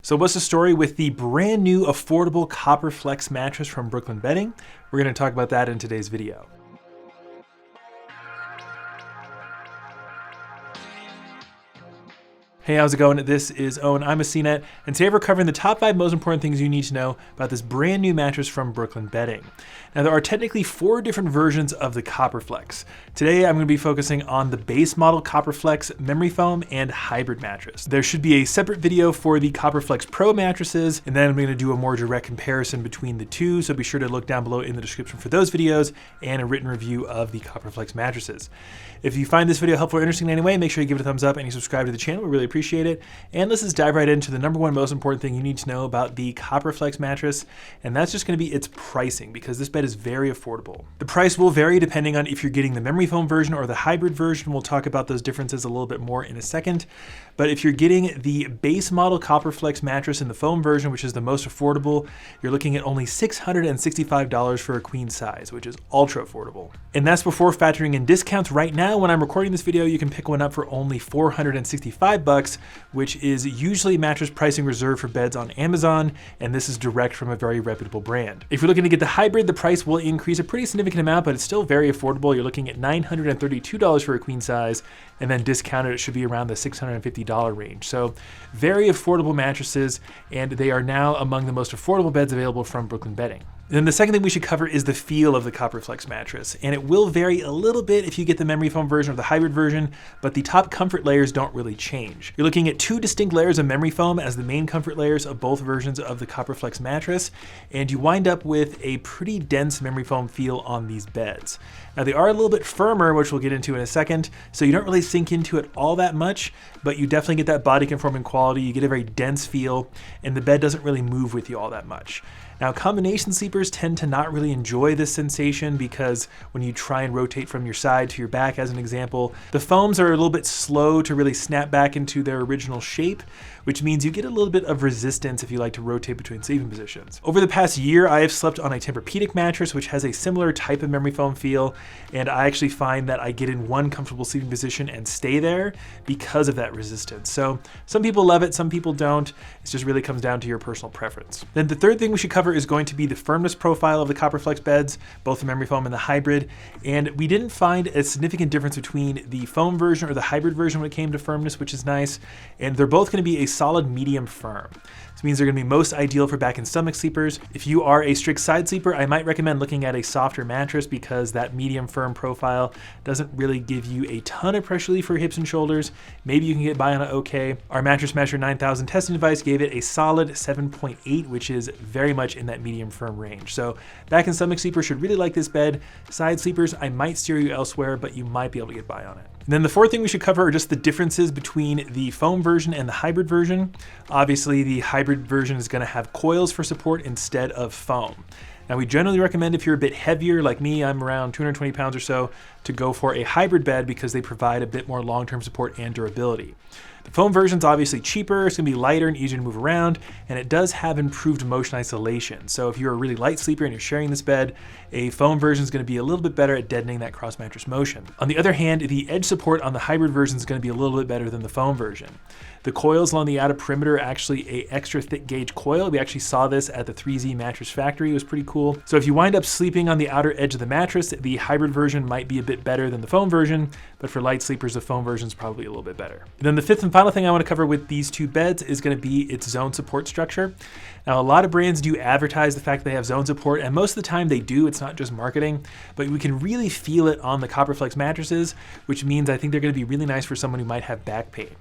So what's the story with the brand new affordable CopperFlex mattress from Brooklyn Bedding? We're going to talk about that in today's video. Hey, how's it going? This is Owen. I'm a CNET, and today we're covering the top 5 most important things you need to know about this brand new mattress from Brooklyn Bedding. Now, there are technically 4 different versions of the CopperFlex. Today, I'm going to be focusing on the base model CopperFlex memory foam and hybrid mattress. There should be a separate video for the CopperFlex Pro mattresses, and then I'm going to do a more direct comparison between the two, so be sure to look down below in the description for those videos and a written review of the CopperFlex mattresses. If you find this video helpful or interesting in any way, make sure you give it a thumbs up and you subscribe to the channel. We really appreciate it. And let's just dive right into the number 1 most important thing you need to know about the CopperFlex mattress, and that's just going to be its pricing, because this bed is very affordable. The price will vary depending on if you're getting the memory foam version or the hybrid version. We'll talk about those differences a little bit more in a second. But if you're getting the base model CopperFlex mattress in the foam version, which is the most affordable, you're looking at only $665 for a queen size, which is ultra affordable. And that's before factoring in discounts. Right now, when I'm recording this video, you can pick one up for only $465, which is usually mattress pricing reserved for beds on Amazon, and this is direct from a very reputable brand. If you're looking to get the hybrid, the price will increase a pretty significant amount, but it's still very affordable. You're looking at $932 for a queen size, and then discounted, it should be around the $650 range. So very affordable mattresses, and they are now among the most affordable beds available from Brooklyn Bedding. Then the second thing we should cover is the feel of the CopperFlex mattress, and it will vary a little bit if you get the memory foam version or the hybrid version, but the top comfort layers don't really change. You're looking at 2 distinct layers of memory foam as the main comfort layers of both versions of the CopperFlex mattress, and you wind up with a pretty dense memory foam feel on these beds. Now, they are a little bit firmer, which we'll get into in a second, so you don't really sink into it all that much, but you definitely get that body conforming quality. You get a very dense feel, and the bed doesn't really move with you all that much. Now, combination sleepers tend to not really enjoy this sensation because when you try and rotate from your side to your back, as an example, the foams are a little bit slow to really snap back into their original shape, which means you get a little bit of resistance if you like to rotate between sleeping positions. Over the past year, I have slept on a Tempur-Pedic mattress, which has a similar type of memory foam feel, and I actually find that I get in one comfortable sleeping position and stay there because of that resistance. So some people love it, some people don't. It just really comes down to your personal preference. Then the third thing we should cover is going to be the firmness profile of the CopperFlex beds, both the memory foam and the hybrid. And we didn't find a significant difference between the foam version or the hybrid version when it came to firmness, which is nice. And they're both going to be a solid medium firm. This means they're going to be most ideal for back and stomach sleepers. If you are a strict side sleeper, I might recommend looking at a softer mattress because that medium firm profile doesn't really give you a ton of pressure relief for hips and shoulders. Maybe you can get by on it okay. Our Mattress Master 9000 testing device gave it a solid 7.8, which is very much in that medium firm range. So back and stomach sleepers should really like this bed. Side sleepers, I might steer you elsewhere, but you might be able to get by on it. And then the fourth thing we should cover are just the differences between the foam version and the hybrid version. Obviously, the hybrid version is going to have coils for support instead of foam. Now, we generally recommend if you're a bit heavier, like me, I'm around 220 pounds or so, to go for a hybrid bed because they provide a bit more long-term support and durability. The foam version is obviously cheaper, it's going to be lighter and easier to move around, and it does have improved motion isolation. So if you're a really light sleeper and you're sharing this bed, a foam version is going to be a little bit better at deadening that cross-mattress motion. On the other hand, the edge support on the hybrid version is going to be a little bit better than the foam version. The coils along the outer perimeter are actually a extra thick gauge coil. We actually saw this at the 3Z mattress factory. It was pretty cool. So if you wind up sleeping on the outer edge of the mattress, the hybrid version might be a bit better than the foam version, but for light sleepers, the foam version is probably a little bit better. And then the fifth and final thing I want to cover with these 2 beds is going to be its zone support structure. Now, a lot of brands do advertise the fact they have zone support, and most of the time they do. It's not just marketing, but we can really feel it on the CopperFlex mattresses, which means I think they're going to be really nice for someone who might have back pain.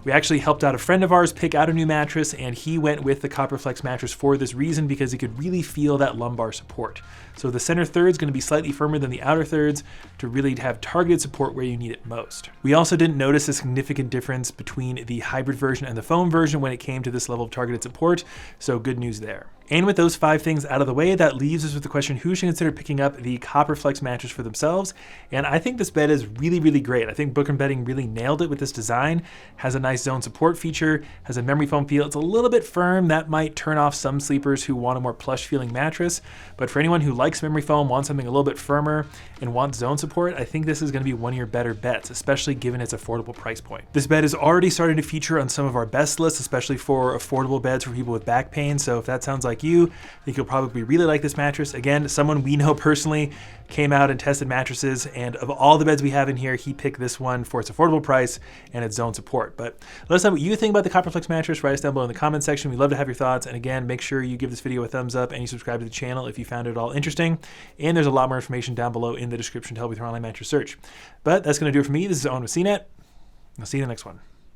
We actually helped out a friend of ours pick out a new mattress, and he went with the CopperFlex mattress for this reason, because he could really feel that lumbar support. So the center third is going to be slightly firmer than the outer thirds to really have targeted support where you need it most. We also didn't notice a significant difference between the hybrid version and the foam version when it came to this level of targeted support, so good news there. And with those 5 things out of the way, that leaves us with the question, who should consider picking up the CopperFlex mattress for themselves? And I think this bed is really, really great. I think Brooklyn Bedding really nailed it with this design. Has a nice zone support feature, has a memory foam feel. It's a little bit firm. That might turn off some sleepers who want a more plush feeling mattress. But for anyone who likes memory foam, wants something a little bit firmer, and wants zone support, I think this is gonna be one of your better bets, especially given its affordable price point. This bed is already starting to feature on some of our best lists, especially for affordable beds for people with back pain. So if that sounds like you, I think you'll probably really like this mattress. Again, someone we know personally came out and tested mattresses, and of all the beds we have in here, he picked this one for its affordable price and its zone support. But let us know what you think about the CopperFlex mattress. Write us down below in the comment section. We'd love to have your thoughts. And again, make sure you give this video a thumbs up and you subscribe to the channel if you found it all interesting. And there's a lot more information down below in the description to help with your online mattress search. But that's going to do it for me. This is Owen with CNET. I'll see you in the next one.